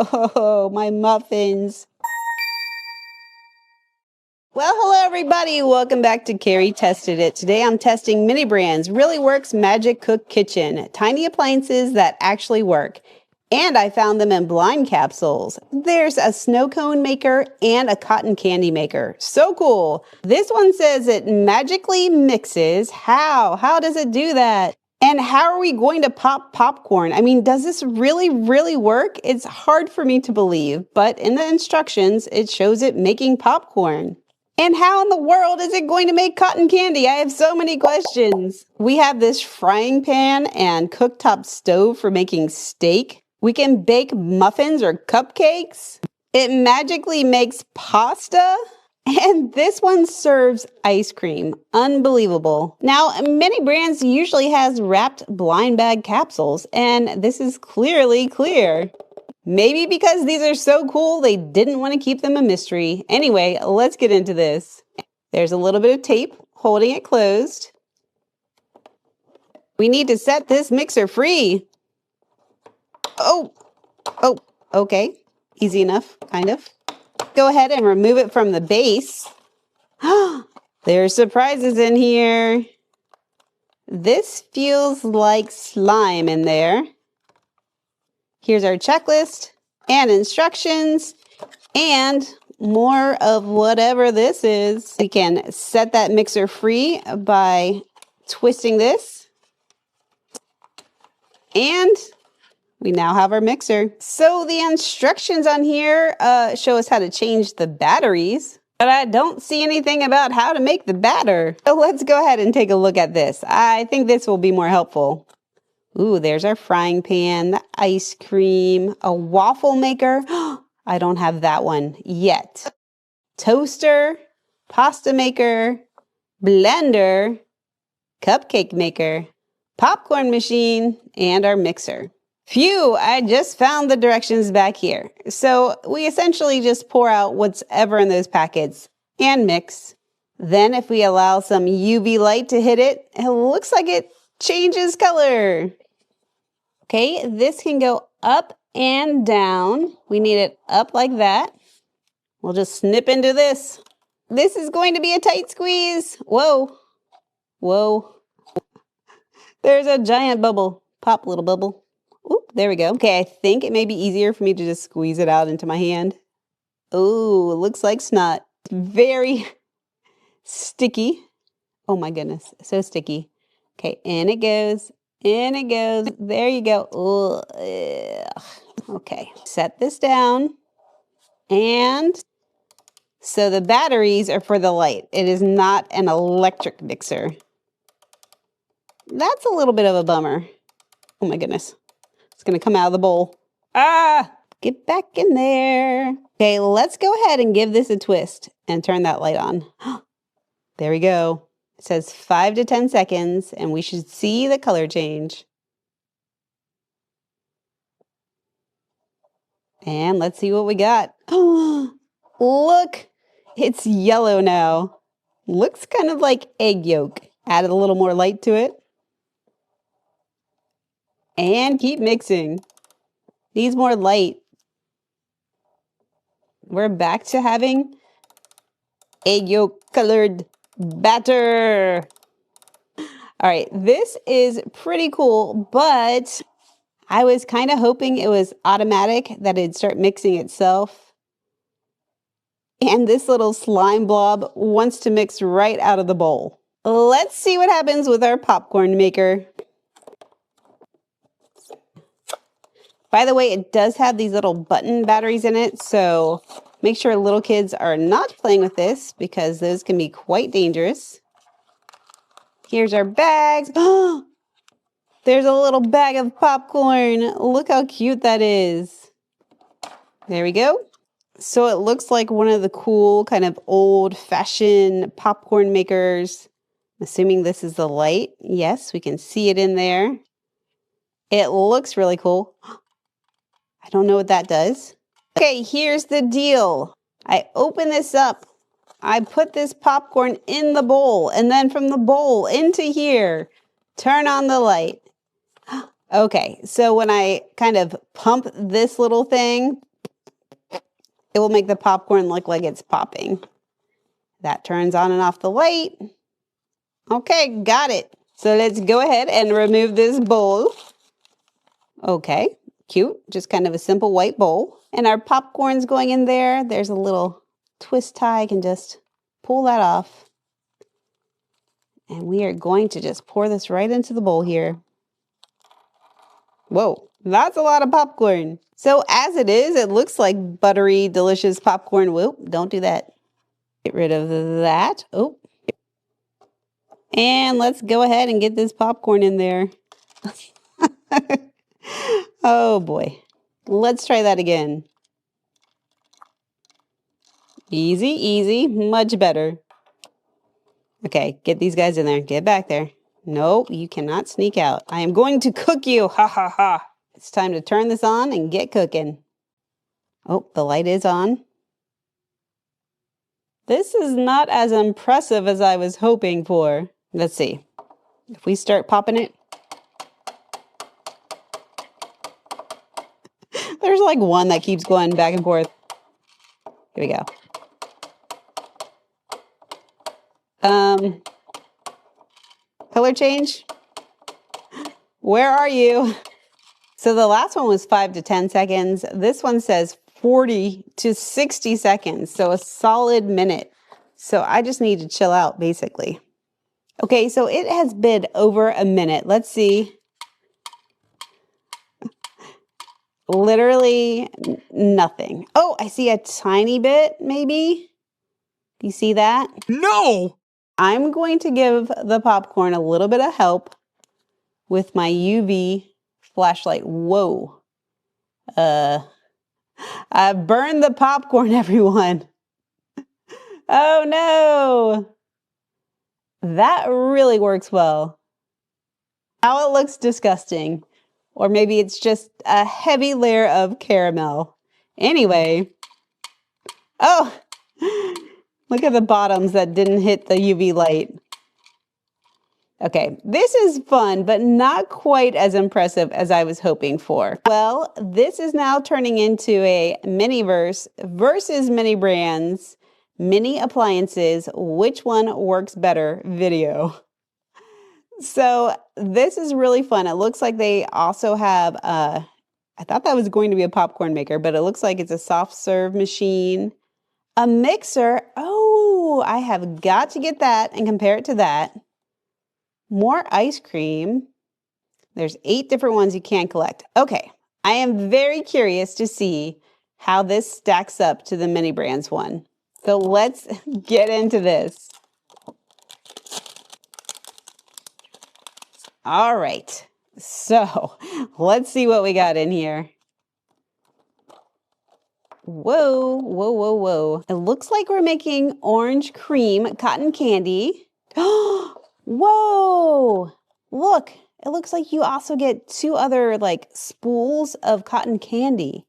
Oh, my muffins. Well, hello everybody. Welcome back to Carrie Tested It. Today I'm testing Mini Brands Really Works Magic Cook Kitchen. Tiny appliances that actually work. And I found them in blind capsules. There's a snow cone maker and a cotton candy maker. So cool. This one says it magically mixes. How? How does it do that? And how are we going to pop popcorn? I mean, does this really work? It's hard for me to believe, but in the instructions, it shows it making popcorn. And how in the world is it going to make cotton candy? I have so many questions. We have this frying pan and cooktop stove for making steak. We can bake muffins or cupcakes. It magically makes pasta. And this one serves ice cream. Unbelievable. Now, Mini Brands usually has wrapped blind bag capsules, and this is clearly clear. Maybe because these are so cool, they didn't want to keep them a mystery. Anyway, let's get into this. There's a little bit of tape holding it closed. We need to set this mixer free. Oh, okay. Easy enough, kind of. Go ahead and remove it from the base. There's surprises in here. This feels like slime in there. Here's our checklist and instructions and more of whatever this is. We can set that mixer free by twisting this. And we now have our mixer. So the instructions on here show us how to change the batteries, but I don't see anything about how to make the batter. So let's go ahead and take a look at this. I think this will be more helpful. Ooh, there's our frying pan, the ice cream, a waffle maker. I don't have that one yet. Toaster, pasta maker, blender, cupcake maker, popcorn machine, and our mixer. Phew, I just found the directions back here. So we essentially just pour out what's ever in those packets and mix. Then if we allow some UV light to hit it, it looks like it changes color. Okay, this can go up and down. We need it up like that. We'll just snip into this. This is going to be a tight squeeze. Whoa, whoa. There's a giant bubble. Pop, little bubble. Oop, there we go. Okay, I think it may be easier for me to just squeeze it out into my hand. Oh, it looks like snot. Very sticky. Oh my goodness, so sticky. Okay, in it goes. In it goes. There you go. Ugh. Okay, set this down. And so the batteries are for the light. It is not an electric mixer. That's a little bit of a bummer. Oh my goodness. It's going to come out of the bowl. Ah! Get back in there. Okay, let's go ahead and give this a twist and turn that light on. There we go. It says 5 to 10 seconds, and we should see the color change. And let's see what we got. Look, it's yellow now. Looks kind of like egg yolk. Added a little more light to it. And keep mixing. Needs more light. We're back to having egg yolk colored batter. All right, this is pretty cool, but I was kind of hoping it was automatic, that it'd start mixing itself. And this little slime blob wants to mix right out of the bowl. Let's see what happens with our popcorn maker. By the way, it does have these little button batteries in it, so make sure little kids are not playing with this because those can be quite dangerous. Here's our bags. Oh, there's a little bag of popcorn. Look how cute that is. There we go. So it looks like one of the cool kind of old-fashioned popcorn makers. I'm assuming this is the light. Yes, we can see it in there. It looks really cool. I don't know what that does. Okay, here's the deal. I open this up. I put this popcorn in the bowl, and then from the bowl into here, turn on the light. Okay, so when I kind of pump this little thing, It will make the popcorn look like it's popping. That turns on and off the light. Okay, got it. So let's go ahead and remove this bowl. Okay, cute. Just kind of a simple white bowl. And our popcorn's going in there. There's a little twist tie. I can just pull that off. And we are going to just pour this right into the bowl here. Whoa, that's a lot of popcorn. So as it is, it looks like buttery, delicious popcorn. Whoop, don't do that. Get rid of that. Oh. And let's go ahead and get this popcorn in there. Oh boy. Let's try that again. Easy, easy, much better. Okay, get these guys in there. Get back there. No, you cannot sneak out. I am going to cook you. Ha ha ha. It's time to turn this on and get cooking. Oh, the light is on. This is not as impressive as I was hoping for. Let's see. If we start popping it. There's like one that keeps going back and forth. Here we go. Color change. Where are you? So the last one was 5 to 10 seconds. This one says 40 to 60 seconds. So a solid minute. So I just need to chill out basically. Okay, so it has been over a minute. Let's see. Literally nothing. Oh, I see a tiny bit maybe. You see that? No! I'm going to give the popcorn a little bit of help with my UV flashlight. Whoa. I burned the popcorn, everyone. Oh no. That really works well. Now it looks disgusting. Or maybe it's just a heavy layer of caramel. Anyway. Oh, look at the bottoms that didn't hit the UV light. Okay, this is fun, but not quite as impressive as I was hoping for. Well, this is now turning into a MiniVerse versus mini brands, mini appliances, which one works better video. So this is really fun. It looks like they also have, I thought that was going to be a popcorn maker, but it looks like it's a soft serve machine. A mixer. Oh, I have got to get that and compare it to that. More ice cream. There's 8 different ones you can collect. Okay, I am very curious to see how this stacks up to the mini brands one. So let's get into this. All right, so let's see what we got in here. Whoa, whoa, whoa, whoa. It looks like we're making orange cream cotton candy. Whoa, look, it looks like you also get 2 other like spools of cotton candy.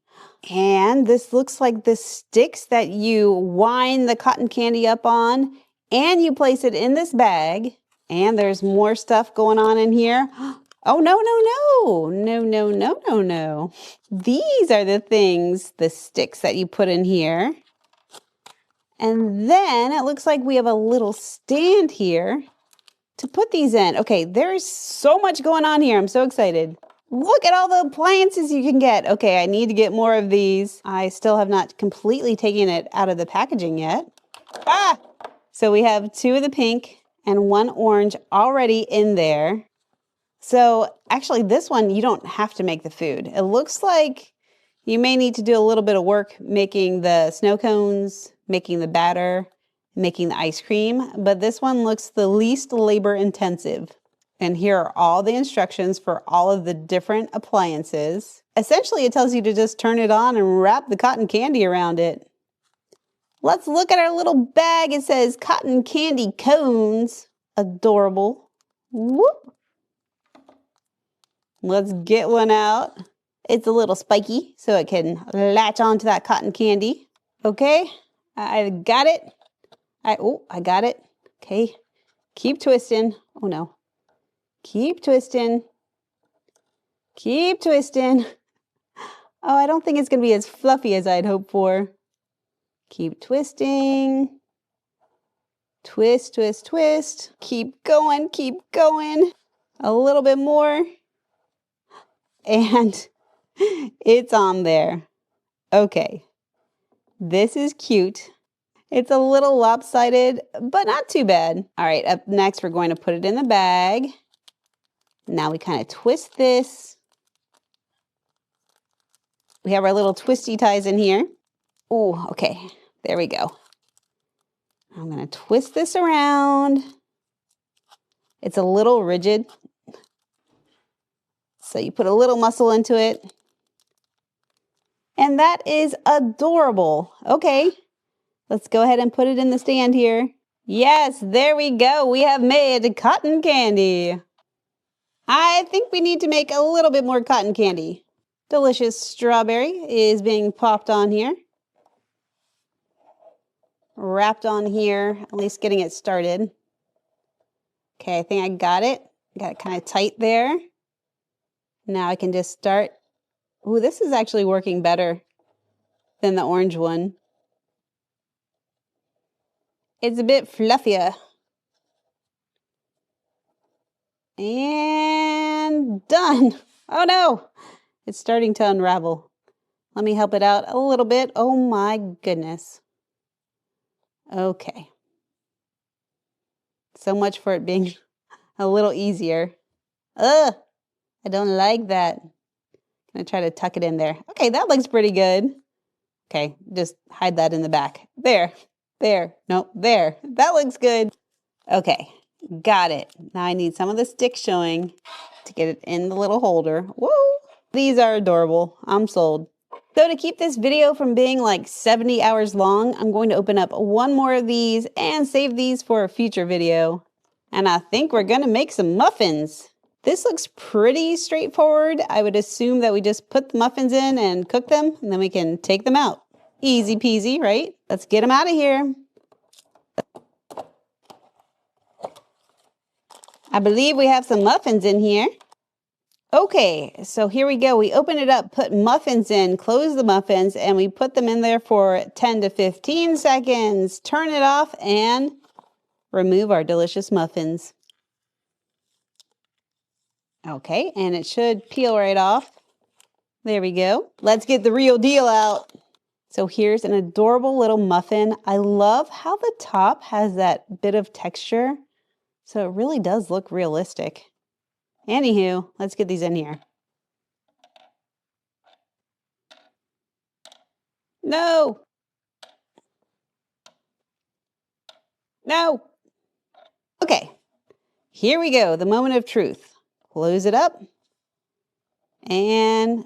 And this looks like the sticks that you wind the cotton candy up on, and you place it in this bag. And there's more stuff going on in here. Oh, no. These are the things, the sticks that you put in here. And then it looks like we have a little stand here to put these in. Okay, there's so much going on here. I'm so excited. Look at all the appliances you can get. Okay, I need to get more of these. I still have not completely taken it out of the packaging yet. Ah! So we have 2 of the pink and 1 orange already in there. So actually this one, you don't have to make the food. It looks like you may need to do a little bit of work making the snow cones, making the batter, making the ice cream, but this one looks the least labor intensive. And here are all the instructions for all of the different appliances. Essentially, it tells you to just turn it on and wrap the cotton candy around it. Let's look at our little bag. It says cotton candy cones. Adorable. Whoop. Let's get one out. It's a little spiky, so it can latch onto that cotton candy. Okay, I got it. I got it. Okay, keep twisting. Oh no. Keep twisting. Keep twisting. Oh, I don't think it's gonna be as fluffy as I'd hoped for. Keep twisting. Twist, twist, twist. Keep going, keep going. A little bit more. And it's on there. Okay. This is cute. It's a little lopsided, but not too bad. All right, up next, we're going to put it in the bag. Now we kind of twist this. We have our little twisty ties in here. Oh, okay. There we go. I'm going to twist this around. It's a little rigid. So you put a little muscle into it. And that is adorable. Okay, let's go ahead and put it in the stand here. Yes, there we go. We have made cotton candy. I think we need to make a little bit more cotton candy. Delicious strawberry is being popped on here. Wrapped on here, at least getting it started. Okay, I think I got it. Got it kind of tight there. Now I can just start. Ooh, this is actually working better than the orange one. It's a bit fluffier. And done. Oh no, it's starting to unravel. Let me help it out a little bit. Oh my goodness. Okay. So much for it being a little easier. Ugh, I don't like that. I'm gonna try to tuck it in there. Okay, that looks pretty good. Okay, just hide that in the back. There, there, nope, there. That looks good. Okay, got it. Now I need some of the stick showing to get it in the little holder. Woo! These are adorable. I'm sold. So to keep this video from being like 70 hours long, I'm going to open up one more of these and save these for a future video. And I think we're gonna make some muffins. This looks pretty straightforward. I would assume that we just put the muffins in and cook them, and then we can take them out. Easy peasy, right? Let's get them out of here. I believe we have some muffins in here. Okay, so here we go. We open it up, put muffins in, close the muffins, and we put them in there for 10 to 15 seconds. Turn it off and remove our delicious muffins. Okay, and it should peel right off. There we go. Let's get the real deal out. So here's an adorable little muffin. I love how the top has that bit of texture. So it really does look realistic. Anywho, let's get these in here. No! No! Okay, here we go, the moment of truth. Close it up, and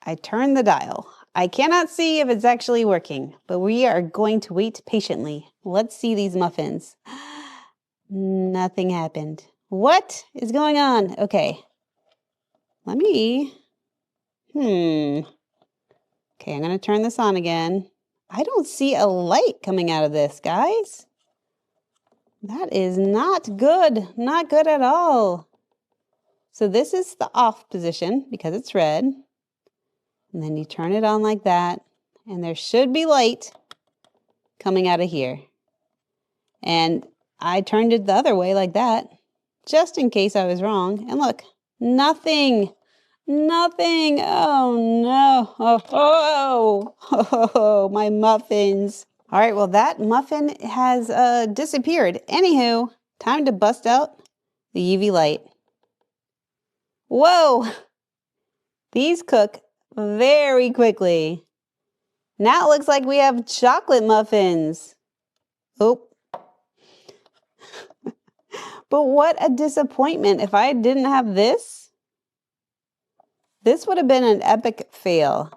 I turn the dial. I cannot see if it's actually working, but we are going to wait patiently. Let's see these muffins. Nothing happened. What is going on? Okay, let me, okay, I'm gonna turn this on again. I don't see a light coming out of this, guys. That is not good at all. So this is the off position because it's red. And then you turn it on like that, and there should be light coming out of here. And I turned it the other way like that, just in case I was wrong. And look, nothing, nothing. Oh no, oh, my muffins. All right, well that muffin has disappeared. Anywho, time to bust out the UV light. Whoa, these cook very quickly. Now it looks like we have chocolate muffins. Oh. But what a disappointment. If I didn't have this, this would have been an epic fail.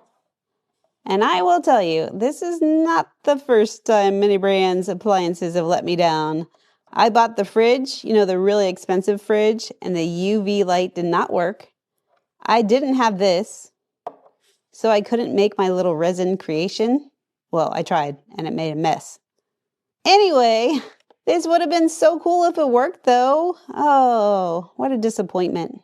And I will tell you, this is not the first time Mini Brands appliances have let me down. I bought the fridge, you know, the really expensive fridge, and the UV light did not work. I didn't have this, so I couldn't make my little resin creation. Well, I tried, and it made a mess. Anyway, this would have been so cool if it worked, though. Oh, what a disappointment.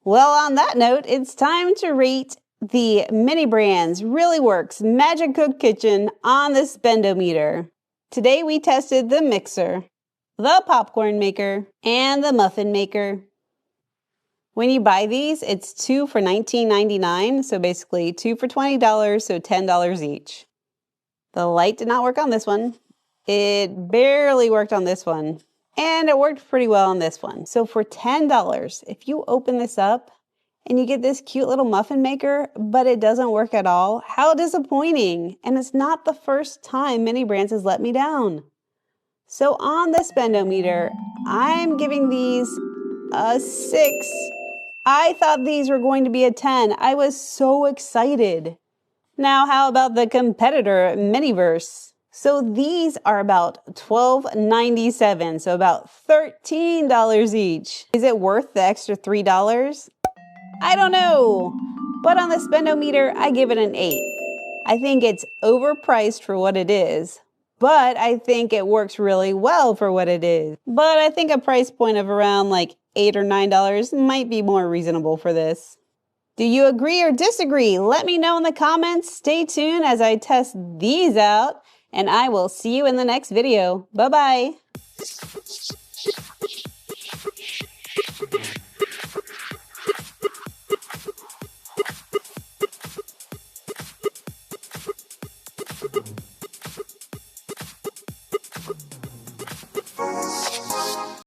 Well, on that note, it's time to rate the Mini Brands Really Works Magic Cook Kitchen on the Spendometer. Today we tested the mixer, the popcorn maker, and the muffin maker. When you buy these, it's 2 for $19.99, so basically 2 for $20, so $10 each. The light did not work on this one. It barely worked on this one. And it worked pretty well on this one. So for $10, if you open this up and you get this cute little muffin maker, but it doesn't work at all, how disappointing. And it's not the first time Mini Brands has let me down. So on the Spendometer, I'm giving these a 6. I thought these were going to be a 10. I was so excited. Now, how about the competitor, MiniVerse? So these are about $12.97, so about $13 each. Is it worth the extra $3? I don't know, but on the Spendometer, I give it an 8. I think it's overpriced for what it is, but I think it works really well for what it is. But I think a price point of around like $8 or $9 might be more reasonable for this. Do you agree or disagree? Let me know in the comments. Stay tuned as I test these out, and I will see you in the next video. Bye-bye.